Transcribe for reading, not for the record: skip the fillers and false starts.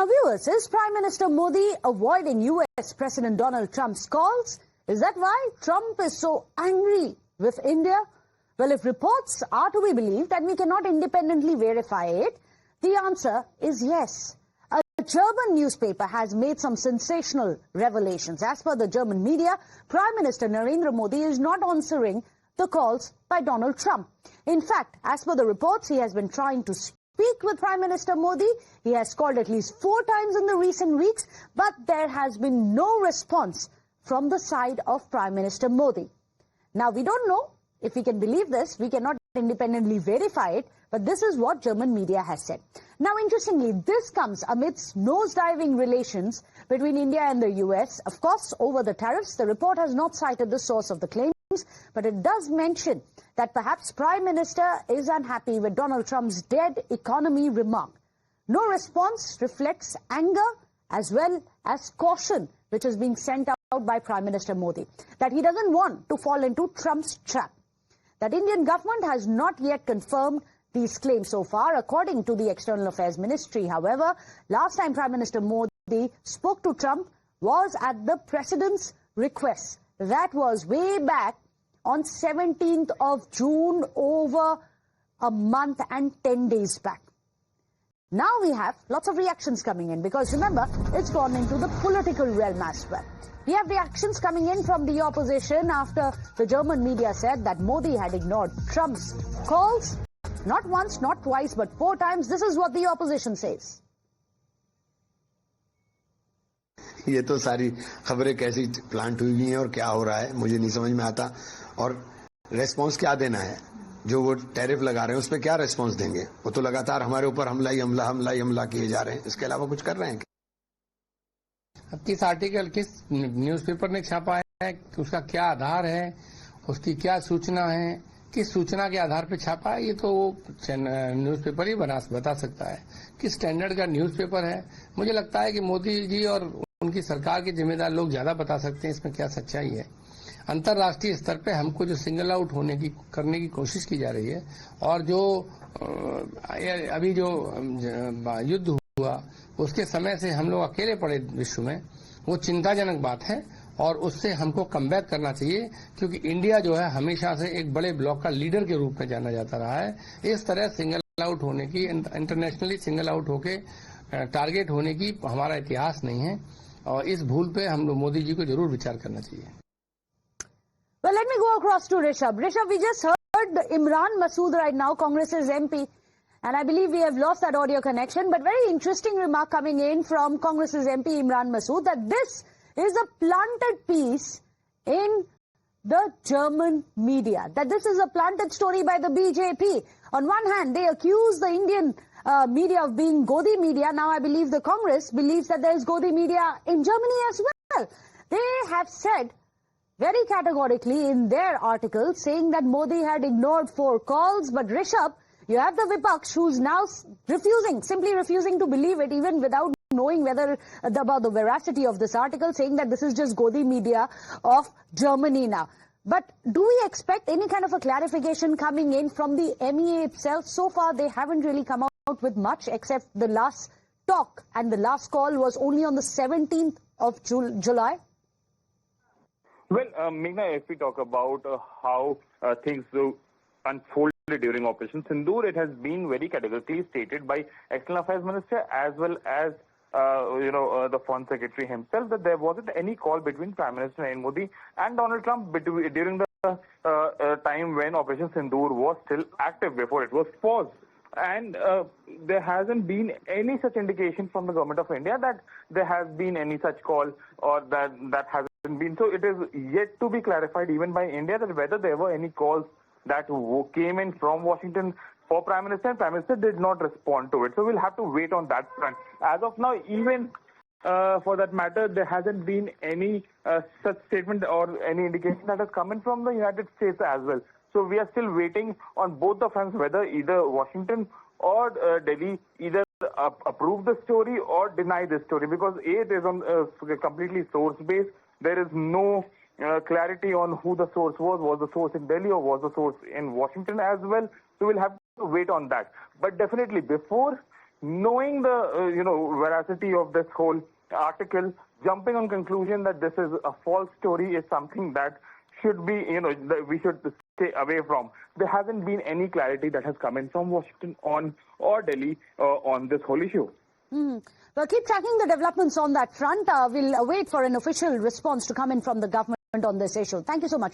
Now viewers, is Prime Minister Modi avoiding US President Donald Trump's calls? Is that why Trump is so angry with India? Well, if reports are to be believed and we cannot independently verify it, the answer is yes. A German newspaper has made some sensational revelations. As per the German media, Prime Minister Narendra Modi is not answering the calls by Donald Trump. In fact, as per the reports, he has been trying to speak with Prime Minister Modi. He has called at least 4 times in the recent weeks, but there has been no response from the side of Prime Minister Modi. Now, we don't know if we can believe this. We cannot independently verify it, but this is what German media has said. Now, interestingly, this comes amidst nosediving relations between India and the US. Of course, over the tariffs, the report has not cited the source of the claims, but it does mention that perhaps Prime Minister is unhappy with Donald Trump's dead economy remark. No response reflects anger as well as caution, which is being sent out by Prime Minister Modi, that he doesn't want to fall into Trump's trap. That Indian government has not yet confirmed these claims so far, according to the External Affairs Ministry. However, last time Prime Minister Modi spoke to Trump was at the President's request. That was way back on 17th of June, over a month and 10 days back. Now we have lots of reactions coming in because, remember, it's gone into the political realm as well. We have reactions coming in from the opposition after the German media said that Modi had ignored Trump's calls. Not once, not twice, but 4 times. This is what the opposition says. ये तो सारी खबरें कैसी plant हुई हैं और क्या हो रहा है मुझे नहीं समझ में आता। और रेस्पॉन्स क्या देना है? जो वो टैरिफ लगा रहे हैं उस पर क्या रेस्पॉन्स देंगे? वो तो लगातार हमारे ऊपर हमला किए जा रहे हैं। इसके अलावा कुछ कर रहे हैं? अब किस आर्टिकल, किस न्यूज़पेपर ने छापा है, उसका क्या आधार है, उसकी क्या सूचना है, किस सूचना के आधार पर छापा है, ये तो वो न्यूज़पेपर ही बता सकता है। किस स्टैंडर्ड का न्यूज़पेपर है? मुझे लगता है कि मोदी जी और उनकी सरकार के जिम्मेदार लोग ज्यादा बता सकते हैं इसमें क्या सच्चाई है। अंतर्राष्ट्रीय स्तर पे हमको जो सिंगल आउट करने की कोशिश की जा रही है और जो अभी जो युद्ध हुआ उसके समय से हम लोग अकेले पड़े विश्व में, वो चिंताजनक बात है और उससे हमको कमबैक करना चाहिए, क्योंकि इंडिया जो है हमेशा से एक बड़े ब्लॉक का लीडर के रूप में जाना जाता रहा है। इस तरह सिंगल आउट होने की, इंटरनेशनली सिंगल आउट होके टारगेट होने की हमारा इतिहास नहीं है और इस भूल पे हम लोग मोदी जी को जरूर विचार करना चाहिए। Well, let me go across to Rishabh. Rishabh, we just heard Imran Masood right now, Congress's MP, and I believe we have lost that audio connection, but very interesting remark coming in from Congress's MP Imran Masood that this is a planted piece in the German media, that this is a planted story by the BJP. On one hand, they accuse the Indian media of being Godi media. Now I believe the Congress believes that there is Godi media in Germany as well. They have said very categorically in their article saying that Modi had ignored 4 calls. But Rishabh, you have the Vipaksh who's now simply refusing to believe it, even without knowing about the veracity of this article, saying that this is just Godi media of Germany now. But do we expect any kind of a clarification coming in from the MEA itself? So far, they haven't really come out with much, except the last talk, and the last call was only on the 17th of July. Well, Meghna, if we talk about how things unfolded during Operation Sindoor, it has been very categorically stated by External Affairs Minister as well as the Foreign Secretary himself that there wasn't any call between Prime Minister Narendra Modi and Donald Trump during the time when Operation Sindoor was still active before it was paused. And there hasn't been any such indication from the government of India that there has been any such call or that hasn't been. So it is yet to be clarified even by India that whether there were any calls that came in from Washington for Prime Minister, and Prime Minister did not respond to it. So we'll have to wait on that front. As of now, even for that matter, there hasn't been any such statement or any indication that has come in from the United States as well. So we are still waiting on both the fronts, whether either Washington or Delhi either approve the story or deny the story, because it is on completely source-based. There is no clarity on who the source was the source in Delhi or was the source in Washington as well. So we'll have to wait on that. But definitely before knowing the veracity of this whole article, jumping on conclusion that this is a false story is something that should be, that we should stay away from. There hasn't been any clarity that has come in from Washington or Delhi on this whole issue. Well, keep tracking the developments on that front. We'll wait for an official response to come in from the government on this issue. Thank you so much.